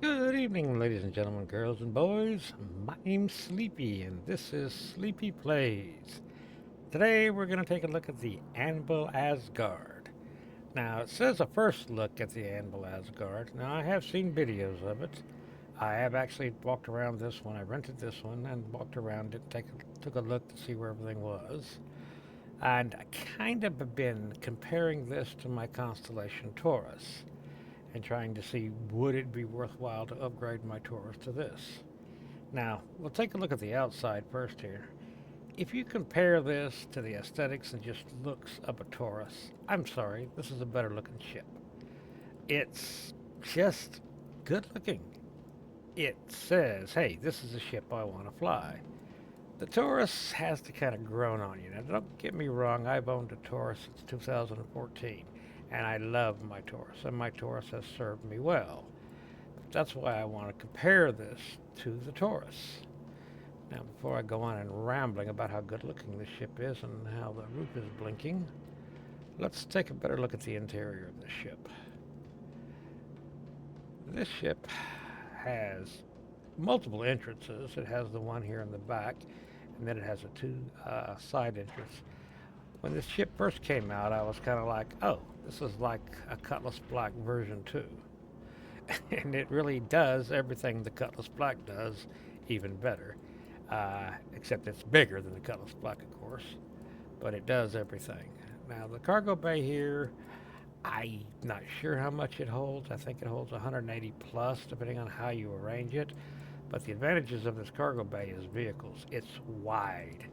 Good evening, ladies and gentlemen, girls and boys. My name's Sleepy, and this is Sleepy Plays. Today, we're going to take a look at the Anvil Asgard. Now, it says a first look at the Anvil Asgard. Now, I have seen videos of it. I have actually walked around this one. I rented this one and walked around it, took a look to see where everything was. And I kind of have been comparing this to my constellation Taurus and trying to see would it be worthwhile to upgrade my Taurus to this. Now, we'll take a look at the outside first here. If you compare this to the aesthetics and just looks of a Taurus, I'm sorry, this is a better looking ship. It's just good looking. It says, hey, this is a ship I want to fly. The Taurus has to kind of grown on you. Now, don't get me wrong, I've owned a Taurus since 2014, and I love my Taurus, and my Taurus has served me well. That's why I want to compare this to the Taurus. Now, before I go on and rambling about how good looking this ship is and how the roof is blinking, let's take a better look at the interior of this ship. This ship has multiple entrances. It has the one here in the back, and then it has a two side entrance. When this ship first came out, I was kind of like, oh, this is like a Cutlass Black version 2. And it really does everything the Cutlass Black does, even better. Except it's bigger than the Cutlass Black, of course, but it does everything. Now, the cargo bay here, I'm not sure how much it holds. I think it holds 180 plus, depending on how you arrange it. But the advantages of this cargo bay is vehicles. It's wide.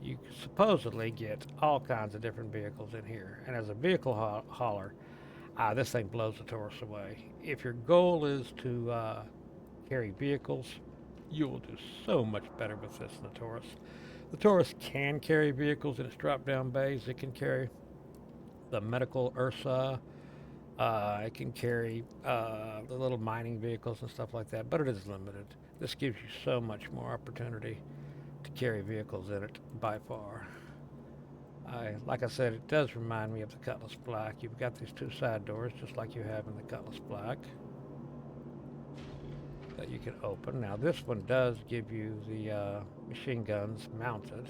You supposedly get all kinds of different vehicles in here. And as a vehicle hauler, this thing blows the Taurus away. If your goal is to carry vehicles, you will do so much better with this than the Taurus. The Taurus can carry vehicles in its drop down bays. It can carry the medical Ursa. It can carry the little mining vehicles and stuff like that, but it is limited. This gives you so much more opportunity to carry vehicles in it by far. Like I said, it does remind me of the Cutlass Black. You've got these two side doors, just like you have in the Cutlass Black, that you can open. Now, this one does give you the machine guns mounted.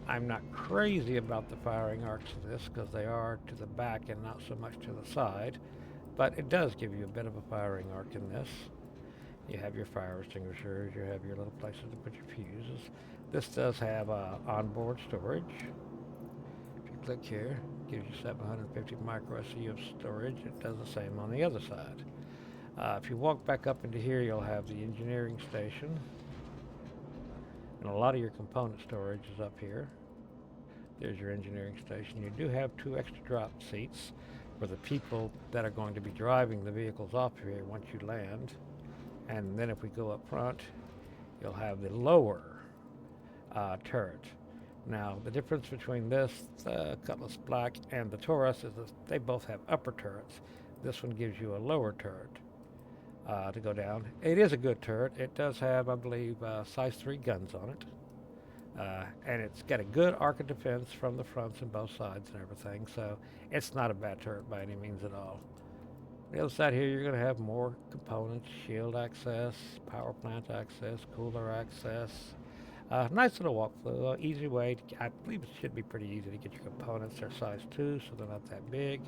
I'm not crazy about the firing arcs of this because they are to the back and not so much to the side, but it does give you a bit of a firing arc in this. You have your fire extinguishers, you have your little places to put your fuses. This does have onboard storage. If you click here, it gives you 750 micro SE of storage. It does the same on the other side. If you walk back up into here, you'll have the engineering station. And a lot of your component storage is up here. There's your engineering station. You do have two extra drop seats for the people that are going to be driving the vehicles off here once you land. And then if we go up front, you'll have the lower turret. Now, the difference between this Cutlass Black and the Taurus is that they both have upper turrets. This one gives you a lower turret to go down. It is a good turret. It does have, I believe, size 3 guns on it. And it's got a good arc of defense from the fronts and both sides and everything, so it's not a bad turret by any means at all. The other side here, you're going to have more components, shield access, power plant access, cooler access. Nice little walkthrough, easy way. I believe it should be pretty easy to get your components. They're size 2, so they're not that big.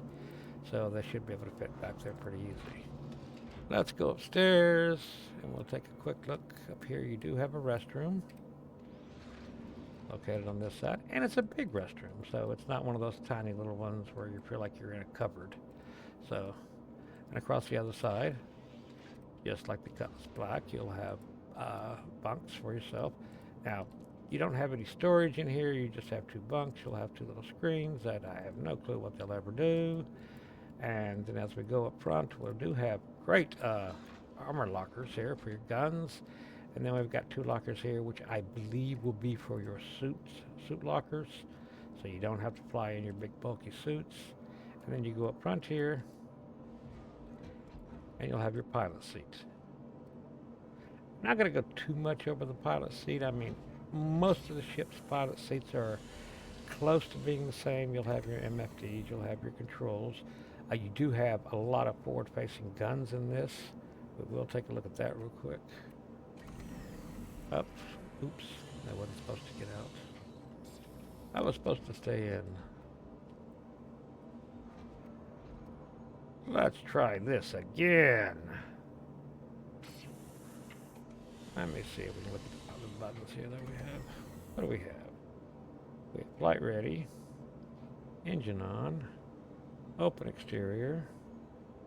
So they should be able to fit back there pretty easy. Let's go upstairs, and we'll take a quick look. Up here, you do have a restroom located on this side, and it's a big restroom, so it's not one of those tiny little ones where you feel like you're in a cupboard. So, and across the other side, just like the Cutlass Black, you'll have bunks for yourself. Now, you don't have any storage in here, you just have two bunks. You'll have two little screens that I have no clue what they'll ever do. And then as we go up front, we do have great armor lockers here for your guns. And then we've got two lockers here, which I believe will be for your suit lockers. So you don't have to fly in your big bulky suits. And then you go up front here, and you'll have your pilot seat. I'm not going to go too much over the pilot seat. I mean, most of the ship's pilot seats are close to being the same. You'll have your MFDs, you'll have your controls. You do have a lot of forward-facing guns in this, But we'll take a look at that real quick. Up. Oops. I wasn't supposed to get out. I was supposed to stay in. Let's try this again. Let me see if we can look at the other buttons here that we have. What do we have? We have flight ready, engine on, open exterior,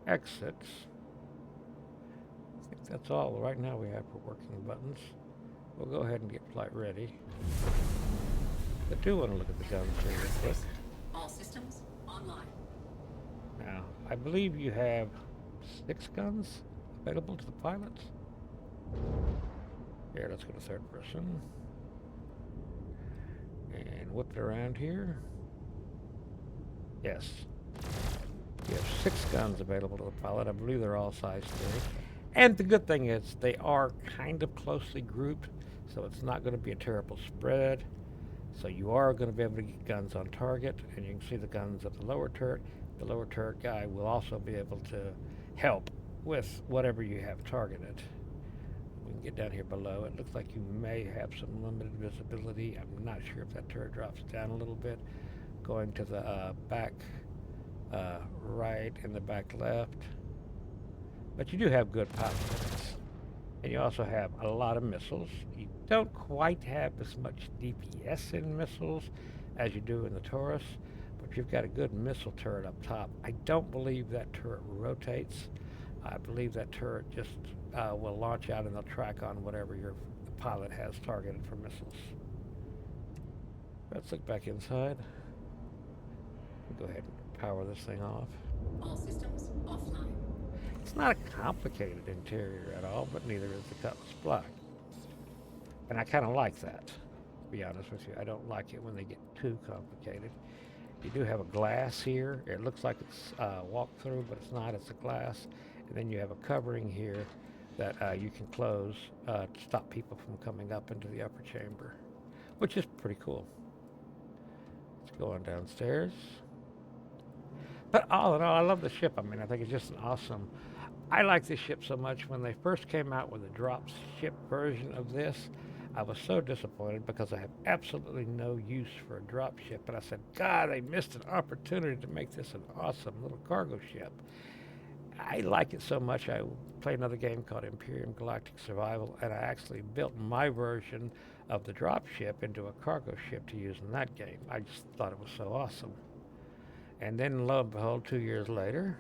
exits. I think that's all right now we have for working buttons. We'll go ahead and get flight ready. I do want to look at the guns here real quick. All systems online. Now, I believe you have 6 guns available to the pilots. Here, let's go to third person. And whip it around here. Yes. You have 6 guns available to the pilot. I believe they're all size 3. And the good thing is they are kind of closely grouped, so it's not going to be a terrible spread. So you are going to be able to get guns on target, and you can see the guns of the lower turret. The lower turret guy will also be able to help with whatever you have targeted. We can get down here below. It looks like you may have some limited visibility. I'm not sure if that turret drops down a little bit. Going to the back right and the back left. But you do have good power. And you also have a lot of missiles. You don't quite have as much DPS in missiles as you do in the Taurus, but you've got a good missile turret up top. I don't believe that turret rotates. I believe that turret just will launch out and they'll track on whatever your pilot has targeted for missiles. Let's look back inside. We'll go ahead and power this thing off. All systems offline. It's not a complicated interior at all, but neither is the Cutlass Black. And I kind of like that, to be honest with you. I don't like it when they get too complicated. You do have a glass here. It looks like it's walk-through, but it's not. It's a glass. And then you have a covering here that you can close to stop people from coming up into the upper chamber, which is pretty cool. Let's go on downstairs. But all in all, I love the ship. I mean, I think it's just an awesome... I like this ship so much. When they first came out with a drop ship version of this, I was so disappointed because I have absolutely no use for a drop ship. And I said, God, they missed an opportunity to make this an awesome little cargo ship. I like it so much. I played another game called Imperium Galactic Survival, and I actually built my version of the drop ship into a cargo ship to use in that game. I just thought it was so awesome. And then, lo and behold, 2 years later,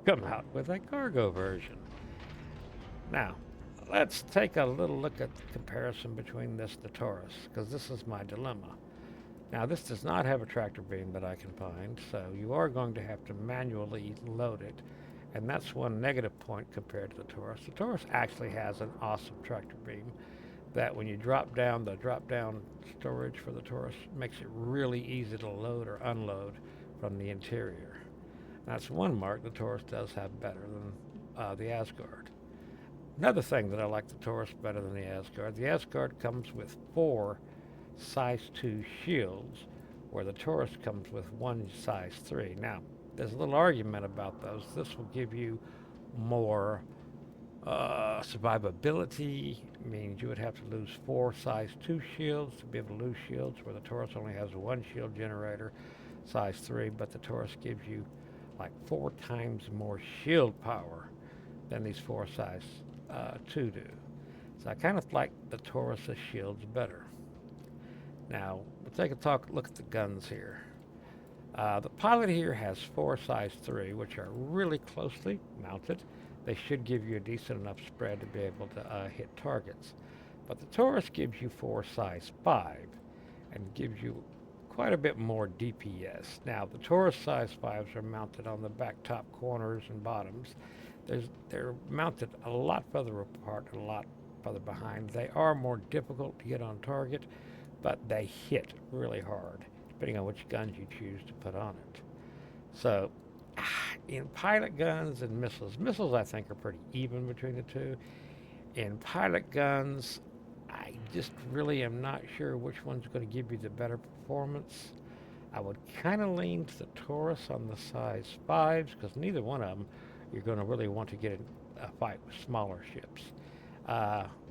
come out with a cargo version. Now, let's take a little look at the comparison between this and the Taurus, because this is my dilemma. Now, this does not have a tractor beam that I can find, so you are going to have to manually load it, and that's one negative point compared to the Taurus. The Taurus actually has an awesome tractor beam that when you drop down, the drop-down storage for the Taurus makes it really easy to load or unload from the interior. That's one mark the Taurus does have better than the Asgard. Another thing that I like the Taurus better than the Asgard comes with 4 size 2 shields, where the Taurus comes with 1 size 3. Now, there's a little argument about those. This will give you more survivability. It means you would have to lose 4 size 2 shields to be able to lose shields, where the Taurus only has 1 shield generator, size 3, but the Taurus gives you like 4 times more shield power than these 4 size 2 do. So I kind of like the Taurus's shields better. Now, we'll take a look at the guns here. The pilot here has 4 size 3, which are really closely mounted. They should give you a decent enough spread to be able to hit targets. But the Taurus gives you 4 size 5 and gives you quite a bit more DPS. Now, the Taurus size 5s are mounted on the back top corners and bottoms. They're mounted a lot further apart and a lot further behind. They are more difficult to get on target, but they hit really hard, depending on which guns you choose to put on it. So, in pilot guns and missiles I think are pretty even between the two. In pilot guns, I just really am not sure which one's going to give you the better performance. I would kind of lean to the Taurus on the size 5s, because neither one of them you're going to really want to get in a fight with smaller ships.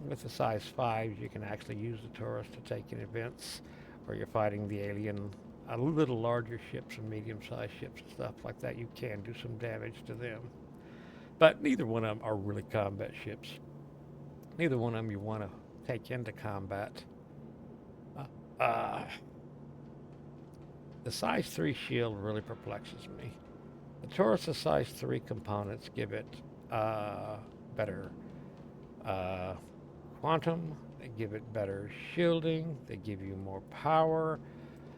With the size 5, you can actually use the Taurus to take in events where you're fighting the alien, a little larger ships and medium-sized ships and stuff like that. You can do some damage to them. But neither one of them are really combat ships. Neither one of them you want to take into combat. Uh, uh, the size 3 shield really perplexes me. The Taurus' size 3 components give it better uh, quantum, they give it better shielding, they give you more power.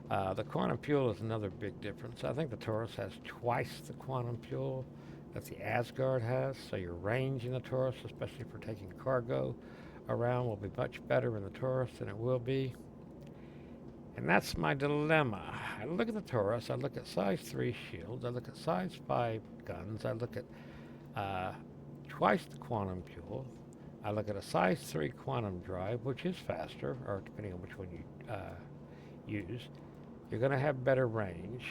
The quantum fuel is another big difference. I think the Taurus has twice the quantum fuel that the Asgard has, so your range in the Taurus, especially for taking cargo around, will be much better in the Taurus than it will be. And that's my dilemma. I look at the Taurus, I look at size 3 shields, I look at size 5 guns, I look at twice the quantum fuel, I look at a size 3 quantum drive, which is faster, or depending on which one you use. You're going to have better range.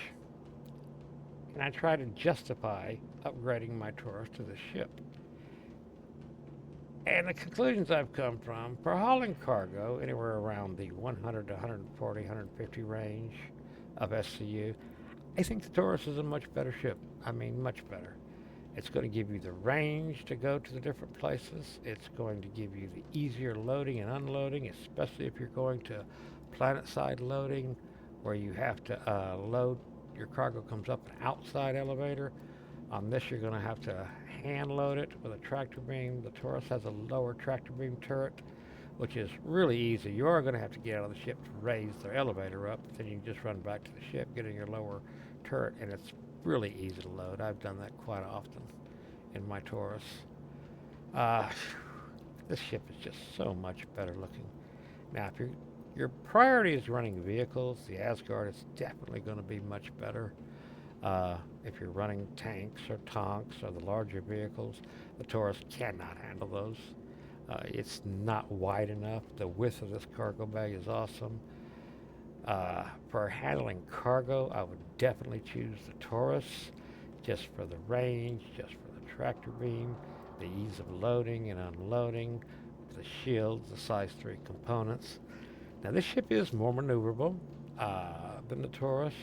And I try to justify upgrading my Taurus to the ship. And the conclusions I've come from, for hauling cargo anywhere around the 100 to 140, 150 range of SCU, I think the Taurus is a much better ship. I mean, much better. It's going to give you the range to go to the different places. It's going to give you the easier loading and unloading, especially if you're going to planet-side loading, where you have to load, your cargo comes up an outside elevator. On this, you're going to have to hand load it with a tractor beam. The Taurus has a lower tractor beam turret, which is really easy. You are going to have to get out of the ship to raise the elevator up. Then you can just run back to the ship, get in your lower turret, and it's really easy to load. I've done that quite often in my Taurus. This ship is just so much better looking. Now, if your priority is running vehicles, the Asgard is definitely going to be much better. If you're running tanks or tonks or the larger vehicles, the Taurus cannot handle those. It's not wide enough. The width of this cargo bag is awesome. For handling cargo, I would definitely choose the Taurus, just for the range, just for the tractor beam, the ease of loading and unloading, the shields, the size 3 components. Now, this ship is more maneuverable than the Taurus.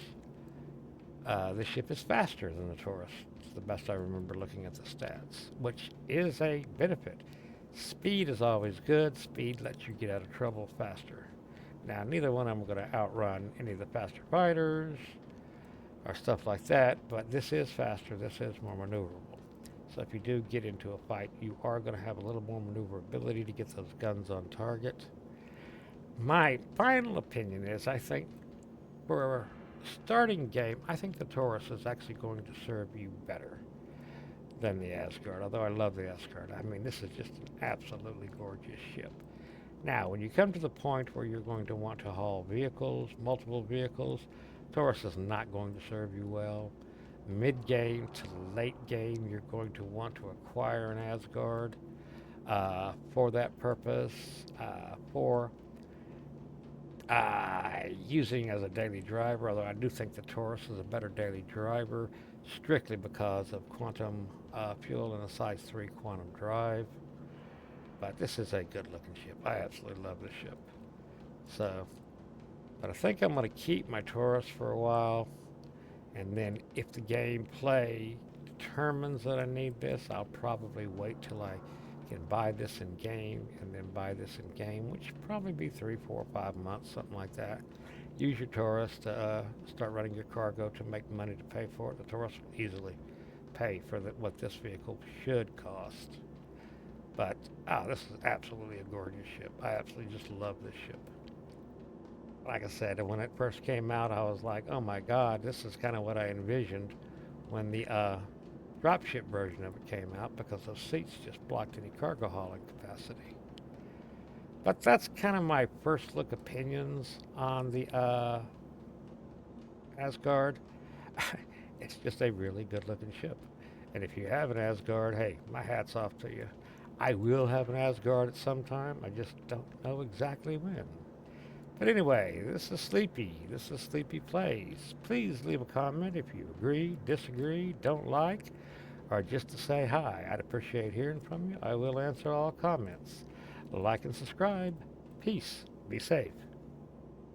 This ship is faster than the Taurus. It's the best I remember looking at the stats, which is a benefit. Speed is always good. Speed lets you get out of trouble faster. Now, neither one of them are going to outrun any of the faster fighters or stuff like that, but this is faster. This is more maneuverable. So if you do get into a fight, you are going to have a little more maneuverability to get those guns on target. My final opinion is, I think for a starting game, I think the Taurus is actually going to serve you better than the Asgard, although I love the Asgard. I mean, this is just an absolutely gorgeous ship. Now, when you come to the point where you're going to want to haul vehicles, multiple vehicles, Taurus is not going to serve you well. Mid-game to late game, you're going to want to acquire an Asgard for that purpose, for using as a daily driver, although I do think the Taurus is a better daily driver, strictly because of quantum fuel and a size 3 quantum drive. But this is a good-looking ship. I absolutely love this ship. So, but I think I'm going to keep my Taurus for a while, and then if the gameplay determines that I need this, I'll probably wait till I can buy this in game, and then buy this in game, which would probably be 3, 4, 5 months, something like that. Use your Taurus to start running your cargo to make money to pay for it. The Taurus will easily pay for what this vehicle should cost. But, this is absolutely a gorgeous ship. I absolutely just love this ship. Like I said, when it first came out, I was like, oh my God, this is kind of what I envisioned when the dropship version of it came out, because those seats just blocked any cargo hauling capacity. But that's kind of my first look opinions on the Asgard. It's just a really good looking ship. And if you have an Asgard, hey, my hat's off to you. I will have an Asgard at some time. I just don't know exactly when. But anyway, this is Sleepy. This is Sleepy Plays. Please leave a comment if you agree, disagree, don't like, or just to say hi. I'd appreciate hearing from you. I will answer all comments. Like and subscribe. Peace. Be safe.